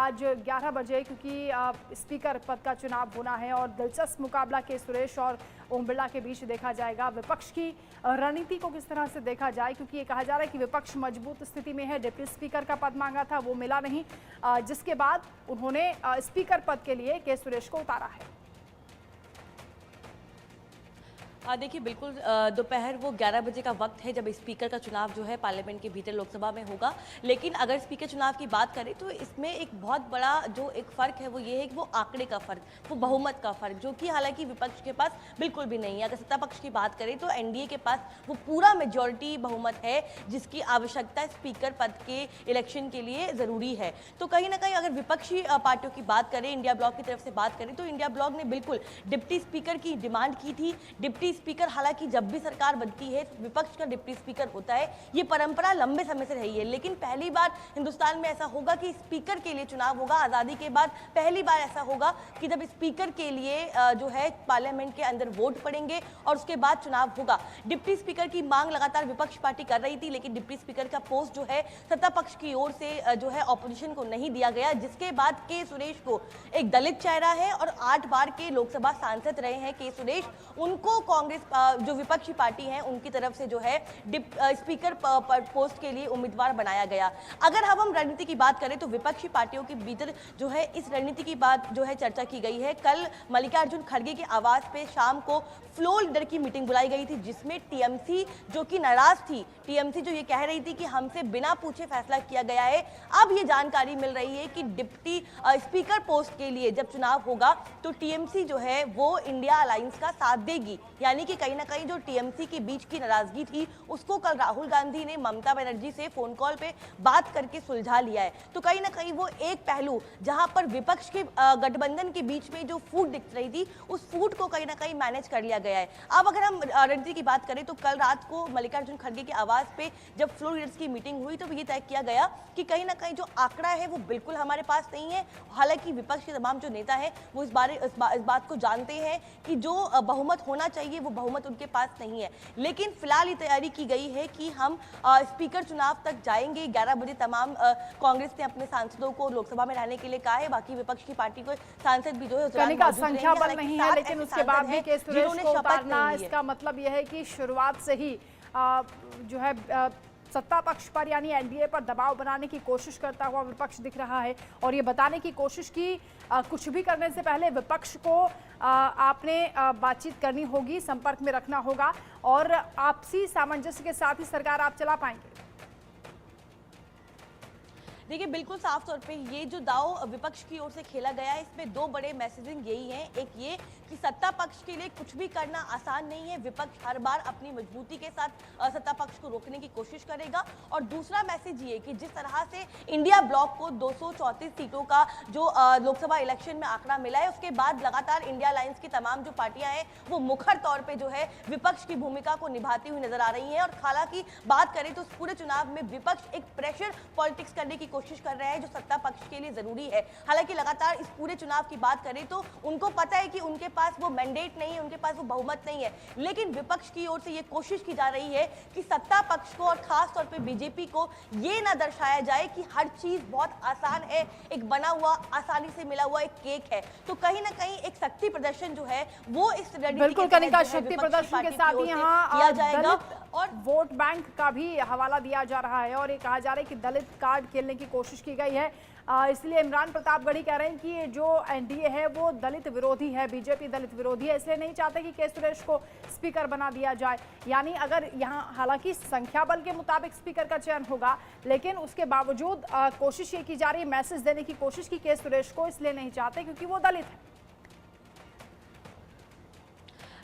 आज 11 बजे, क्योंकि स्पीकर पद का चुनाव होना है और दिलचस्प मुकाबला के सुरेश और ओम बिरला के बीच देखा जाएगा। विपक्ष की रणनीति को किस तरह से देखा जाए, क्योंकि ये कहा जा रहा है कि विपक्ष मजबूत स्थिति में है। डिप्टी स्पीकर का पद मांगा था, वो मिला नहीं, जिसके बाद उन्होंने स्पीकर पद के लिए के सुरेश को उतारा है। देखिए बिल्कुल दोपहर वो 11 बजे का वक्त है जब स्पीकर का चुनाव जो है पार्लियामेंट के भीतर लोकसभा में होगा। लेकिन अगर स्पीकर चुनाव की बात करें तो इसमें एक बहुत बड़ा जो एक फ़र्क है वो ये है कि वो आंकड़े का फ़र्क, वो बहुमत का फ़र्क, जो कि हालांकि विपक्ष के पास बिल्कुल भी नहीं है। अगर सत्ता पक्ष की बात करें तो एनडीए के पास वो पूरा मेजॉरिटी बहुमत है जिसकी आवश्यकता स्पीकर पद के इलेक्शन के लिए ज़रूरी है। तो कहीं ना कहीं अगर विपक्षी पार्टियों की बात करें, इंडिया ब्लॉक की तरफ से बात करें, तो इंडिया ब्लॉक ने बिल्कुल डिप्टी स्पीकर की डिमांड की थी। डिप्टी स्पीकर, हालांकि जब भी सरकार बनती है विपक्ष का डिप्टी स्पीकर होता है, ये परंपरा लंबे समय से रही है। लेकिन पहली बार हिंदुस्तान में ऐसा होगा कि स्पीकर के लिए चुनाव होगा। आज़ादी के बाद पहली बार ऐसा होगा कि जब स्पीकर के लिए जो है पार्लियामेंट के अंदर वोट पड़ेंगे और उसके बाद चुनाव होगा। डिप्टी स्पीकर की मांग लगातार विपक्ष पार्टी कर रही थी, लेकिन डिप्टी स्पीकर का पोस्ट जो है सत्ता पक्ष की ओर से जो है ऑपोजिशन को नहीं दिया गया, जिसके बाद के सुरेश को, एक दलित चेहरा है और 8 बार के लोकसभा सांसद रहे हैं के सुरेश, उनको कांग्रेस जो विपक्षी पार्टी है उनकी तरफ से जो है स्पीकर पोस्ट के लिए उम्मीदवार बनाया गया। अगर हम रणनीति की बात करें तो विपक्षी पार्टियों के भीतर जो है इस रणनीति की बात जो है चर्चा की गई है। कल मल्लिकार्जुन खड़गे के आवास पे शाम को फ्लोर लीडर की मीटिंग बुलाई गई थी, जिसमें टीएमसी जो कि नाराज थी, टीएमसी जो ये कह रही थी कि हमसे बिना पूछे फैसला किया गया है, अब ये जानकारी मिल रही है कि डिप्टी स्पीकर पोस्ट के लिए जब चुनाव होगा तो टीएमसी जो है वो इंडिया अलायंस का साथ देगी। यानी कि कहीं ना कहीं जो टीएमसी के बीच की नाराजगी थी उसको कल राहुल गांधी ने ममता बनर्जी से फोन कॉल पे बात करके सुलझा लिया है। तो कहीं ना कहीं वो एक पहलू जहां पर विपक्ष के गठबंधन के बीच में जो फूट दिख रही थी उस फूट को कहीं ना कहीं मैनेज कर लिया गया है। अब अगर हम रणनीति की बात करें तो कल रात को मल्लिकार्जुन खड़गे के आवास पे जब फ्लोर लीडर्स की मीटिंग हुई तो ये तय किया गया कि कहीं ना कहीं जो आंकड़ा है वो बिल्कुल हमारे पास नहीं है। हालांकि विपक्ष के तमाम जो नेता है वो इस बात को जानते हैं कि जो बहुमत होना चाहिए वो बहुमत उनके पास नहीं है। लेकिन फिलहाल ये तैयारी की गई है कि हम स्पीकर चुनाव तक जाएंगे। 11 बजे तमाम कांग्रेस ने अपने सांसदों को लोकसभा में रहने के लिए कहा है। बाकी विपक्ष की पार्टी को सांसद भी जो है संख्या बल नहीं है, लेकिन उसके बाद भी के सुरेश को उतारना, इसका मतलब यह है कि शुरुआत से ही जो है सत्ता पक्ष पर यानी एनडीए पर दबाव बनाने की कोशिश करता हुआ विपक्ष दिख रहा है। और ये बताने की कोशिश की कुछ भी करने से पहले विपक्ष को आपने बातचीत करनी होगी, संपर्क में रखना होगा और आपसी सामंजस्य के साथ ही सरकार आप चला पाएंगे। देखिए बिल्कुल साफ तौर पे ये जो दाव विपक्ष की ओर से खेला गया है इसमें दो बड़े मैसेजिंग यही हैं। एक ये कि सत्ता पक्ष के लिए कुछ भी करना आसान नहीं है, विपक्ष हर बार अपनी मजबूती के साथ सत्ता पक्ष को रोकने की कोशिश करेगा। और दूसरा मैसेज ये कि जिस तरह से इंडिया ब्लॉक को 234 सीटों का जो लोकसभा इलेक्शन में आंकड़ा मिला है, उसके बाद लगातार इंडिया अलायंस की तमाम जो पार्टियां हैं वो मुखर तौर पर जो है विपक्ष की भूमिका को निभाती हुई नजर आ रही है। और हालांकि बात करें तो पूरे चुनाव में विपक्ष एक प्रेशर पॉलिटिक्स करने की कोशिश कर रहा है जो सत्ता पक्ष के लिए जरूरी है। हालांकि लगातार इस पूरे चुनाव की बात करें तो उनको पता है कि उनके पास वो मैंडेट नहीं है, उनके पास वो बहुमत नहीं है, लेकिन विपक्ष की ओर से ये कोशिश की जा रही है कि सत्ता पक्ष को और खास तौर पे बीजेपी को ये ना दर्शाया जाए कि हर चीज बहुत आसान है, एक बना हुआ आसानी से मिला हुआ एक केक है। तो कहीं ना कहीं एक शक्ति प्रदर्शन जो है वो इस बिल्कुल कनिका शक्ति प्रदर्शन के साथ ही यहाँ किया जाएगा और वोट बैंक का भी हवाला दिया जा रहा है और ये कहा जा रहा है कि दलित कार्ड खेलने की कोशिश की गई है। इसलिए इमरान प्रतापगढ़ी कह रहे हैं कि ये जो एनडीए है वो दलित विरोधी है, बीजेपी दलित विरोधी है, इसलिए नहीं चाहते कि के सुरेश को स्पीकर बना दिया जाए। यानी अगर यहाँ हालांकि संख्या बल के मुताबिक स्पीकर का चयन होगा, लेकिन उसके बावजूद कोशिश ये की जा रही है, मैसेज देने की कोशिश की के सुरेश को इसलिए नहीं चाहते क्योंकि वो दलित है।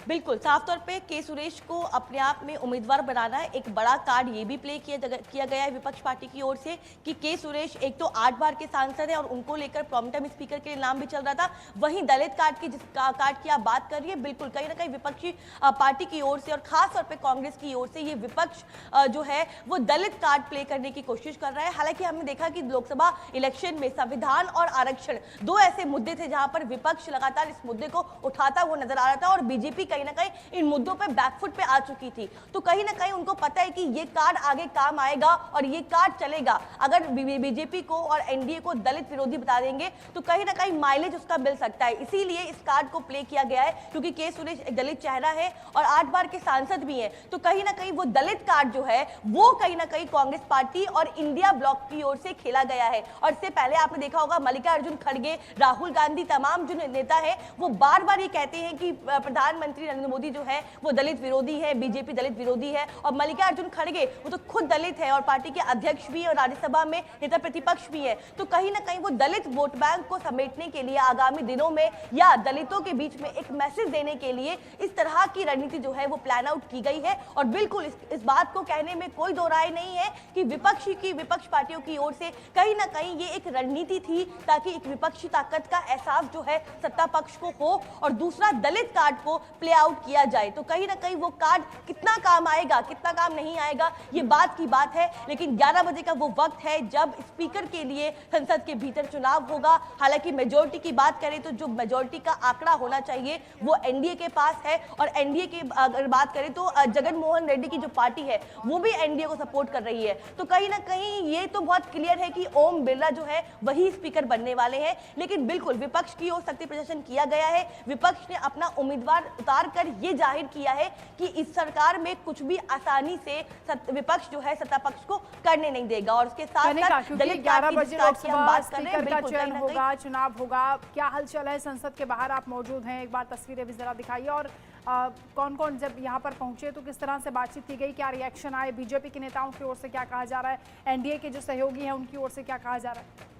बिल्कुल साफ तौर पे के सुरेश को अपने आप में उम्मीदवार बनाना है। एक बड़ा कार्ड ये भी प्ले किया गया है विपक्ष पार्टी की ओर से कि के सुरेश एक तो 8 बार के सांसद हैं और उनको लेकर प्रॉम्प्टम स्पीकर के नाम भी चल रहा था। वहीं दलित कार्ड की जिस कार्ड की आप बात कर रही है, बिल्कुल कहीं ना कहीं विपक्षी पार्टी की ओर से और खास तौर पर कांग्रेस की ओर से ये विपक्ष जो है वो दलित कार्ड प्ले करने की कोशिश कर रहा है। हालांकि हमने देखा कि लोकसभा इलेक्शन में संविधान और आरक्षण दो ऐसे मुद्दे थे जहां पर विपक्ष लगातार इस मुद्दे को उठाता हुआ नजर आ रहा था और बीजेपी कहीं ना कहीं इन मुद्दों पे बैकफुट पे आ चुकी थी। तो कहीं ना कहीं उनको पता है कि ये कार्ड आगे काम आएगा और ये कार्ड चलेगा। अगर बीजेपी को और एनडीए को दलित विरोधी बता देंगे तो कहीं ना कहीं माइलेज उसका मिल सकता है। इसीलिए इस कार्ड को प्ले किया गया है, क्योंकि के सुरेश एक दलित चेहरा है और 8 बार के सांसद भी हैं। तो कहीं ना कहीं वो दलित कार्ड जो है वो कहीं ना कहीं कांग्रेस पार्टी और इंडिया ब्लॉक की ओर से खेला गया है। और इससे पहले आपने देखा होगा मल्लिकार्जुन खड़गे, राहुल गांधी, तमाम जो नेता है वो बार बार ये कहते हैं कि प्रधानमंत्री नरेंद्र मोदी जो है वो दलित विरोधी है, बीजेपी दलित विरोधी है। और मल्लिकार्जुन खड़गे वो तो खुद दलित है और पार्टी के अध्यक्ष भी और राज्यसभा में नेता प्रतिपक्ष भी है। तो कहीं ना कहीं वो दलित वोट बैंक को समेटने के लिए आगामी दिनों में या दलितों के बीच में एक मैसेज देने के लिए इस तरह की रणनीति जो है वो प्लान आउट की गई है। और बिल्कुल इस बात को कहने में कोई दो राय नहीं है कि विपक्ष पार्टियों की ओर से कहीं ना कहीं ये एक रणनीति थी, ताकि एक विपक्षी ताकत का एहसास जो है सत्ता पक्ष को हो और दूसरा दलित कार्ड को प्ले आउट किया जाए। तो कहीं ना कहीं वो कार्ड कितना काम आएगा कितना काम नहीं आएगा ये बात की बात है। लेकिन 11 बजे का वो वक्त है जब स्पीकर के लिए संसद के भीतर चुनाव होगा। हालांकि मेजोरिटी की बात करें तो जो मेजोरिटी का आंकड़ा होना चाहिए वो एनडीए के पास है। और एनडीए की अगर बात करें तो जगन मोहन रेड्डी की जो पार्टी है वो भी एनडीए को सपोर्ट कर रही है। तो कहीं ना कहीं ये तो बहुत क्लियर है कि ओम बिरला जो है वही स्पीकर बनने वाले हैं। लेकिन बिल्कुल विपक्ष की ओर शक्ति प्रदर्शन किया गया है। विपक्ष ने अपना उम्मीदवार उतार कर ये जाहिर किया है कि इस सरकार में कुछ भी आसानी से विपक्ष जो है सत्ता पक्ष को करने नहीं देगा। और उसके साथ साथ दलित 11 बजे लोकसभा स्पीकर का चयन कहीं होगा, चुनाव होगा। क्या हलचल है संसद के बाहर? आप मौजूद हैं, एक बार तस्वीरें भी जरा दिखाइए। और कौन कौन जब यहाँ पर पहुंचे तो किस तरह से बातचीत की गई, क्या रिएक्शन आए, बीजेपी के नेताओं की ओर से क्या कहा जा रहा है, एनडीए के जो सहयोगी हैं उनकी ओर से क्या कहा जा रहा है?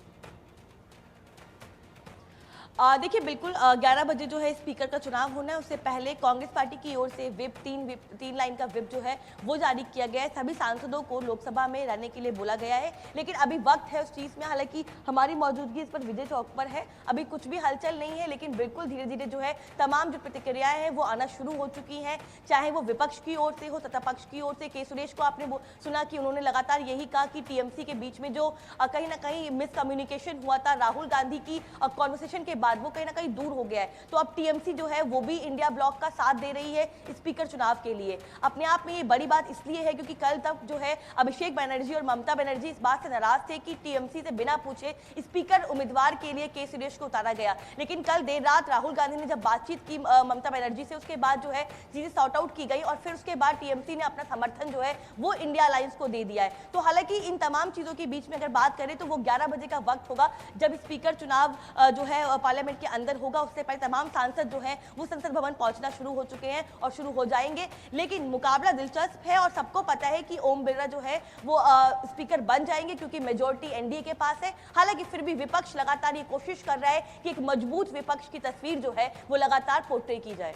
देखिए बिल्कुल 11 बजे जो है स्पीकर का चुनाव होना है। उससे पहले कांग्रेस पार्टी की ओर से तीन लाइन का विप जो है वो जारी किया गया है। सभी सांसदों को लोकसभा में रहने के लिए बोला गया है। लेकिन अभी वक्त है उस चीज़ में, हालांकि हमारी मौजूदगी इस पर विजय चौक पर है, अभी कुछ भी हलचल नहीं है। लेकिन बिल्कुल धीरे धीरे जो है तमाम जो प्रतिक्रियाएं हैं वो आना शुरू हो चुकी हैं, चाहे वो विपक्ष की ओर से हो, सत्ता पक्ष की ओर से। के सुरेश को आपने सुना कि उन्होंने लगातार यही कहा कि टीएमसी के बीच में जो कहीं ना कहीं मिसकम्युनिकेशन हुआ था राहुल गांधी की कॉन्वर्सेशन के बाद, वो कहीं ना कहीं दूर हो गया है। तो अब टीएमसी जो है वो भी इंडिया ब्लॉक का साथ दे रही है स्पीकर चुनाव के लिए। अपने आप में ये बड़ी बात इसलिए है क्योंकि कल तक जो है अभिषेक बनर्जी और ममता बनर्जी इस बात से नाराज थे कि टीएमसी से बिना पूछे स्पीकर उम्मीदवार के लिए के सुरेश को उतारा गया। लेकिन कल देर रात राहुल गांधी ने जब बातचीत की ममता बनर्जी से, उसके बाद जो है चीजें सॉर्ट आउट की गई और फिर उसके बाद टीएमसी ने अपना समर्थन जो है वो इंडिया अलायंस को दे दिया है। तो हालांकि इन तमाम चीजों के बीच में अगर बात करें तो वो 11 बजे का वक्त होगा जब स्पीकर चुनाव जो है पार्लियामेंट के अंदर होगा। उससे पहले तमाम सांसद जो हैं वो संसद भवन पहुंचना शुरू हो चुके हैं और शुरू हो जाएंगे। लेकिन मुकाबला दिलचस्प है और सबको पता है कि ओम बिरला जो है वो स्पीकर बन जाएंगे क्योंकि मेजोरिटी एनडीए के पास है। हालांकि फिर भी विपक्ष लगातार ये कोशिश कर रहा है कि एक मजबूत विपक्ष की तस्वीर जो है वो लगातार पोर्ट्रे की जाए।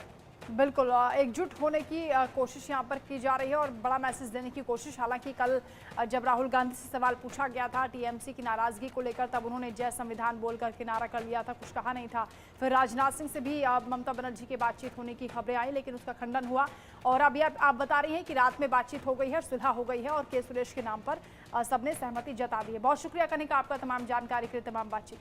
बिल्कुल एकजुट होने की कोशिश यहाँ पर की जा रही है और बड़ा मैसेज देने की कोशिश। हालांकि कल जब राहुल गांधी से सवाल पूछा गया था टीएमसी की नाराजगी को लेकर, तब उन्होंने जय संविधान बोलकर किनारा कर लिया था, कुछ कहा नहीं था। फिर राजनाथ सिंह से भी ममता बनर्जी की बातचीत होने की खबरें आई, लेकिन उसका खंडन हुआ। और अभी आप बता रही हैं कि रात में बातचीत हो गई है, सुलह हो गई है और के सुरेश के नाम पर सबने सहमति जता दी है। बहुत शुक्रिया कनिका आपका तमाम जानकारी के लिए, तमाम बातचीत।